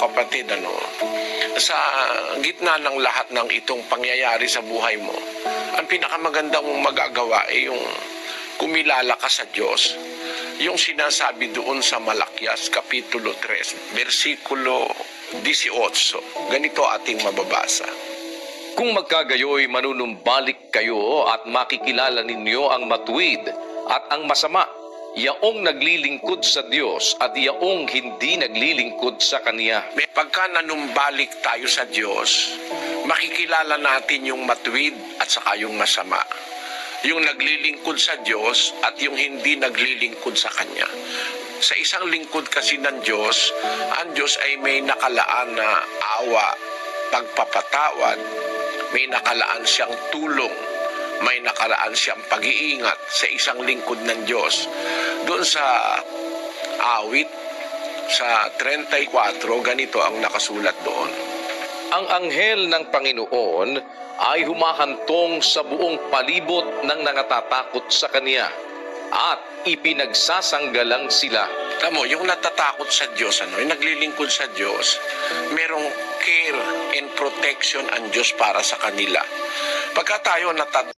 Kapatid, sa gitna ng lahat ng itong pangyayari sa buhay mo, ang pinakamaganda mong magagawa ay yung kumilala ka sa Diyos. Yung sinasabi doon sa Malakyas, Kapitulo 3, versikulo 18. Ganito ating mababasa. Kung magkagayoy manunumbalik kayo at makikilala ninyo ang matuwid at ang masama, yaong naglilingkod sa Diyos at yaong hindi naglilingkod sa Kanya. Pagka nanumbalik tayo sa Diyos, makikilala natin yung matuwid at saka yung masama. Yung naglilingkod sa Diyos at yung hindi naglilingkod sa Kanya. Sa isang lingkod kasi ng Diyos, ang Diyos ay may nakalaan na awa, pagpapatawad, may nakalaan siyang tulong, may nakalaan siyang pag-iingat sa isang lingkod ng Diyos. Doon sa awit, sa 34, ganito ang nakasulat doon. Ang anghel ng Panginoon ay humahantong sa buong palibot ng nangatatakot sa Kanya at ipinagsasanggalang sila. Alam mo, yung natatakot sa Diyos, yung naglilingkod sa Diyos, merong care and protection ang Diyos para sa kanila. Pagka tayo